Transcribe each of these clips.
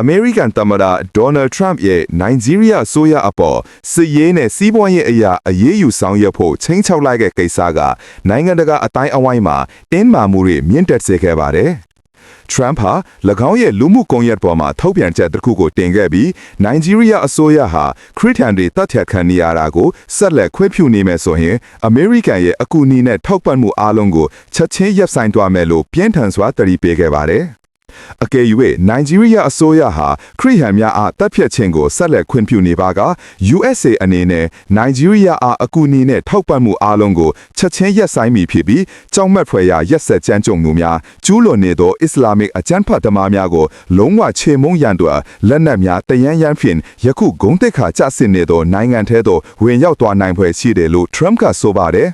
အမေရိကန်သမ္မတဒေါ်နယ်ထရန့်ရဲ့နိုင်ဂျီးရီးယားအစိုးရအပေါ်စစ်ရေးနဲ့စီးပွားရေးအရာအရေးယူဆောင်ရွက်ဖို့ချင်းချောက်လိုက်တဲ့ကိစ္စကနိုင်ငံတကာအတိုင်းအဝိုင်းမှာတင်းမာမှုတွေမြင့်တက်စေခဲ့ပါတယ်။ထရန့်ဟာ၎င်းရဲ့လူမှုကွန်ရက်ပေါ်မှာထုတ်ပြန်ချက်တစ်ခုကိုတင်ခဲ့ပြီးနိုင်ဂျီးရီးယားအစိုးရဟာခရစ်ယာန်တွေတပ်ဖြတ်ခံနေရတာကိုဆက်လက်ခွင့်ပြုနေမယ်ဆိုရင်အမေရိကန်ရဲ့အကူအညီနဲ့ထောက်ပံ့မှုအားလုံးကိုချက်ချင်းရပ်ဆိုင်းသွားမယ်လို့ပြင်းထန်စွာသတိပေးခဲ့ပါတယ်။အကယ်၍နိုင်ဂျီးရီးယားအစိုးရဟာခရစ်ယာန်များအားတပ်ဖြတ်ခြင်းကိုဆက်လက်ခွင့်ပြုနေပါက USA အနေနဲ့နိုင်ဂျီးရီးယားအားအကူအညီနဲ့ထောက်ပံ့မှုအားလုံးကိုချက်ချင်းရပ်ဆိုင်းမိဖြစ်ပြီးကြောက်မက်ဖွယ်ရာရက်စက်ကြမ်းကြုတ်မှုများကျူးလွန်နေသောအစ္စလာမစ်အကြမ်းဖက်သမားများကိုလုံးဝချေမှုန်းရန်အတွက်လက်နက်များတရန်ရန်ဖြင့်ယခုဂုံးတက်ခါကျဆင်းနေသောနိုင်ငံထဲသို့ဝင်ရောက်သွားနိုင်ဖွယ်ရှိတယ်လို့ထရန့်ကဆိုပါတယ်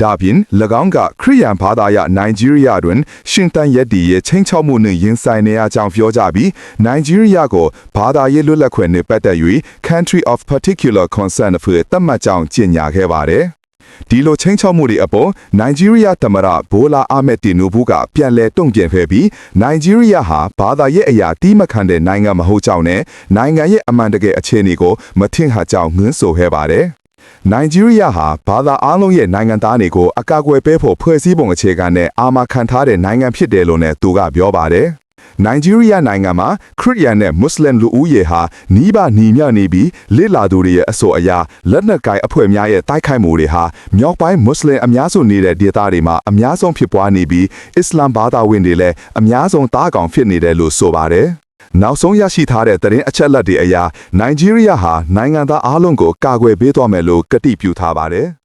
ဒါပြင်၎င်းကခရီးယန်ဘာသာရနိုင်ဂျီးရီးယားတွင်ရှင်တန်ရက်တီရဲ့ချင်းချောက်မှုနှင့်ရင်ဆိုင်နေရကြောင်းပြောကြပြီးနိုင်ဂျီးရီးယားကိုဘာသာရေးလွတ်လပ်ခွင့်နှင့်ပတ်သက်၍ Country of Particular Concern အဖြစ်သတ်မှတ်ကြောင်းကြေညာခဲ့ပါတယ်။ဒီလိုချင်းချောက်မှုတွေအပေါ်နိုင်ဂျီးရီးယားသမ္မတဘိုလာအာမက်တီနူဘူးကပြန်လည်တုံ့ပြန်ခဲ့ပြီးနိုင်ဂျီးရီးယားဟာဘာသာရေးအရာတီးမခံတဲ့နိုင်ငံမဟုတ်ကြောင်းနဲ့နိုင်ငံရဲ့အမှန်တကယ်အခြေအနေကိုမထင်ဟကြောင်းငင်းဆိုခဲ့ပါတယ်။နိုင်ဂျီးရီးယားဟာဘာသာအားလုံးရဲ့နိုင်ငံသားတွေကိုအကာအကွယ်ပေးဖို့ဖွဲ့စည်းပုံအခြေခံနဲ့အာမခံထားတဲ့နိုင်ငံဖြစ်တယ်လို့လည်းသူကပြောပါတယ်။နိုင်ဂျီးရီးယားနိုင်ငံမှာခရစ်ယာန်နဲ့မွတ်စလင်လူဦးရေဟာနီးပါးညီမျှနေပြီးလိလာသူတွေရဲ့အဆိုအရလက်နက်ကိုင်အဖွဲ့များရဲ့တိုက်ခိုက်မှုတွေဟာမြောက်ပိုင်းမွတ်စလင်အများစုနေတဲ့ဒေသတွေမှာအများဆုံးဖြစ်ပွားနေပြီးအစ္စလာမ်ဘာသာဝင်တွေလည်းအများဆုံးတားကောင်ဖြစ်နေတယ်လို့ဆိုပါတယ်။နောက်ဆုံးရရှိထားတဲ့သတင်းအချက်အလက်တွေအရနိုင်ဂျီးရီးယားဟာနိုင်ငံသားအားလုံးကိုကာကွယ်ပေးသွားမယ်လို့ကတိပြုထားပါတယ်။